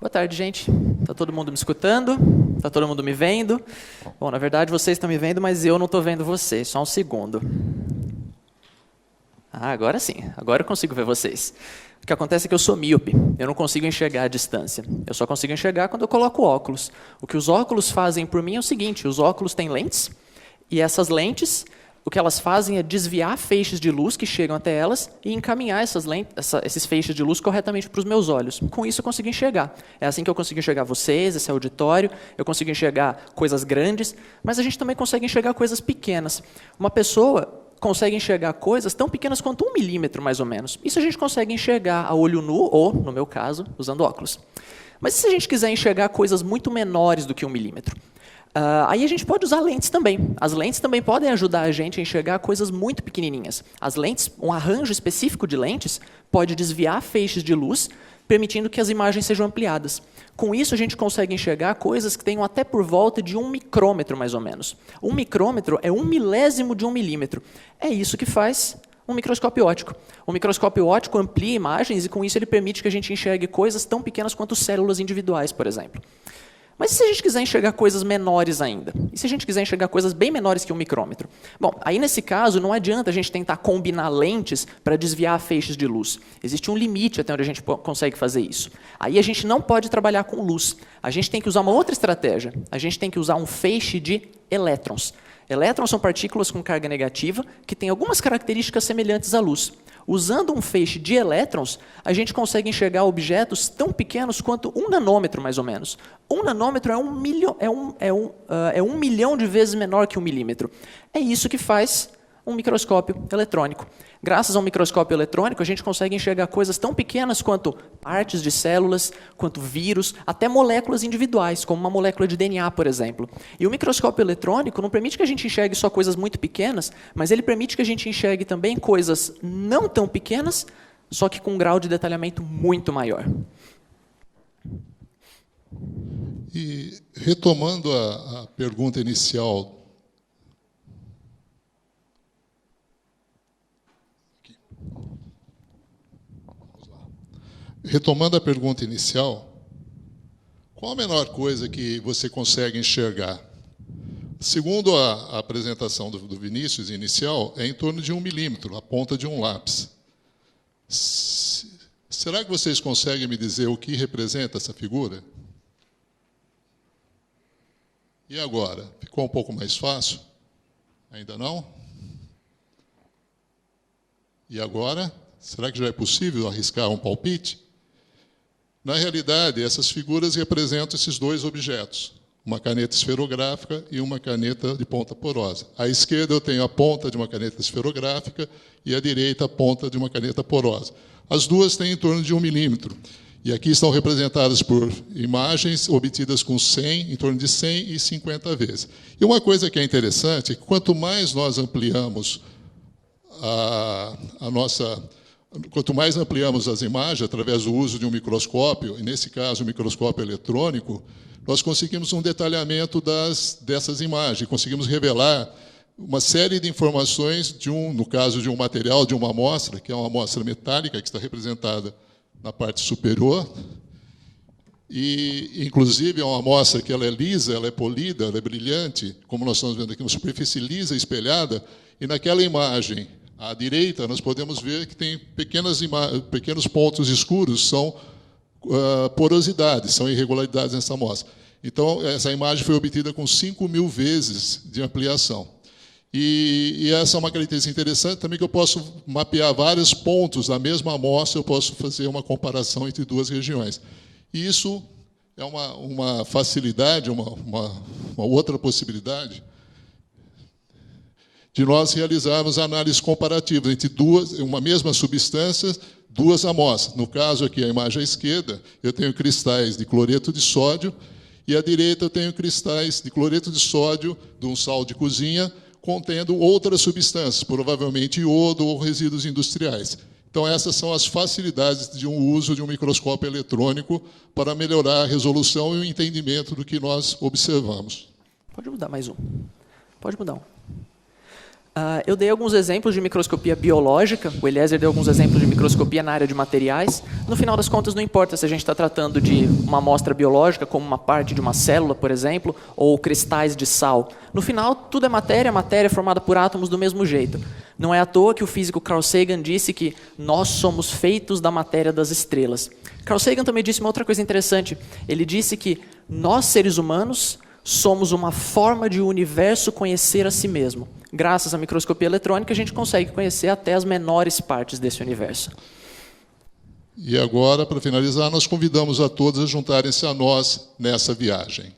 Boa tarde, gente. Está todo mundo me escutando? Está todo mundo me vendo? Bom, na verdade, vocês estão me vendo, mas eu não estou vendo vocês. Só um segundo. Ah, agora sim. Agora eu consigo ver vocês. O que acontece é que eu sou míope. Eu não consigo enxergar a distância. Eu só consigo enxergar quando eu coloco óculos. O que os óculos fazem por mim é o seguinte: os óculos têm lentes, e essas lentes, o que elas fazem é desviar feixes de luz que chegam até elas e encaminhar esses feixes de luz corretamente para os meus olhos. Com isso eu consigo enxergar. É assim que eu consigo enxergar vocês, esse auditório, eu consigo enxergar coisas grandes, mas a gente também consegue enxergar coisas pequenas. Uma pessoa consegue enxergar coisas tão pequenas quanto 1 milímetro, mais ou menos. Isso a gente consegue enxergar a olho nu, ou, no meu caso, usando óculos. Mas e se a gente quiser enxergar coisas muito menores do que 1 milímetro? Aí a gente pode usar lentes também. As lentes também podem ajudar a gente a enxergar coisas muito pequenininhas. As lentes, um arranjo específico de lentes, pode desviar feixes de luz, permitindo que as imagens sejam ampliadas. Com isso, a gente consegue enxergar coisas que tenham até por volta de 1 micrômetro, mais ou menos. 1 micrômetro é 1 milésimo de 1 milímetro. É isso que faz um microscópio óptico. O microscópio óptico amplia imagens e, com isso, ele permite que a gente enxergue coisas tão pequenas quanto células individuais, por exemplo. Mas e se a gente quiser enxergar coisas menores ainda? E se a gente quiser enxergar coisas bem menores que 1 micrômetro? Bom, aí nesse caso não adianta a gente tentar combinar lentes para desviar feixes de luz. Existe um limite até onde a gente consegue fazer isso. Aí a gente não pode trabalhar com luz. A gente tem que usar uma outra estratégia. A gente tem que usar um feixe de elétrons. Elétrons são partículas com carga negativa que têm algumas características semelhantes à luz. Usando um feixe de elétrons, a gente consegue enxergar objetos tão pequenos quanto 1 nanômetro, mais ou menos. 1 nanômetro é 1 milhão de vezes menor que 1 milímetro. É isso que faz um microscópio eletrônico. Graças a um microscópio eletrônico, a gente consegue enxergar coisas tão pequenas quanto partes de células, quanto vírus, até moléculas individuais, como uma molécula de DNA, por exemplo. E o microscópio eletrônico não permite que a gente enxergue só coisas muito pequenas, mas ele permite que a gente enxergue também coisas não tão pequenas, só que com um grau de detalhamento muito maior. E retomando a pergunta inicial, qual a menor coisa que você consegue enxergar? Segundo a apresentação do Vinícius inicial, é em torno de 1 milímetro, a ponta de um lápis. Será que vocês conseguem me dizer o que representa essa figura? E agora? Ficou um pouco mais fácil? Ainda não? E agora? Será que já é possível arriscar um palpite? Na realidade, essas figuras representam esses dois objetos, uma caneta esferográfica e uma caneta de ponta porosa. À esquerda eu tenho a ponta de uma caneta esferográfica e à direita a ponta de uma caneta porosa. As duas têm em torno de 1 milímetro. E aqui estão representadas por imagens obtidas com 100, em torno de 100 e 50 vezes. E uma coisa que é interessante é que quanto mais nós ampliamos quanto mais ampliamos as imagens através do uso de um microscópio, e nesse caso o microscópio eletrônico, nós conseguimos um detalhamento dessas imagens, conseguimos revelar uma série de informações no caso de um material, de uma amostra, que é uma amostra metálica, que está representada na parte superior, e, inclusive, é uma amostra que ela é lisa, ela é polida, ela é brilhante, como nós estamos vendo aqui, uma superfície lisa, espelhada, e naquela imagem à direita, nós podemos ver que tem pequenos pontos escuros, são porosidades, são irregularidades nessa amostra. Então, essa imagem foi obtida com 5.000 vezes de ampliação. E essa é uma característica interessante também, que eu posso mapear vários pontos da mesma amostra, eu posso fazer uma comparação entre duas regiões. E isso é uma facilidade, uma outra possibilidade de nós realizarmos análises comparativas entre uma mesma substância, duas amostras. No caso aqui, a imagem à esquerda, eu tenho cristais de cloreto de sódio, e à direita eu tenho cristais de cloreto de sódio de um sal de cozinha, contendo outras substâncias, provavelmente iodo ou resíduos industriais. Então, essas são as facilidades de um uso de um microscópio eletrônico para melhorar a resolução e o entendimento do que nós observamos. Pode mudar mais um. Pode mudar um. Eu dei alguns exemplos de microscopia biológica, o Eliezer deu alguns exemplos de microscopia na área de materiais. No final das contas, não importa se a gente está tratando de uma amostra biológica, como uma parte de uma célula, por exemplo, ou cristais de sal. No final, tudo é matéria é formada por átomos do mesmo jeito. Não é à toa que o físico Carl Sagan disse que nós somos feitos da matéria das estrelas. Carl Sagan também disse uma outra coisa interessante. Ele disse que nós, seres humanos, somos uma forma de o universo conhecer a si mesmo. Graças à microscopia eletrônica, a gente consegue conhecer até as menores partes desse universo. E agora, para finalizar, nós convidamos a todos a juntarem-se a nós nessa viagem.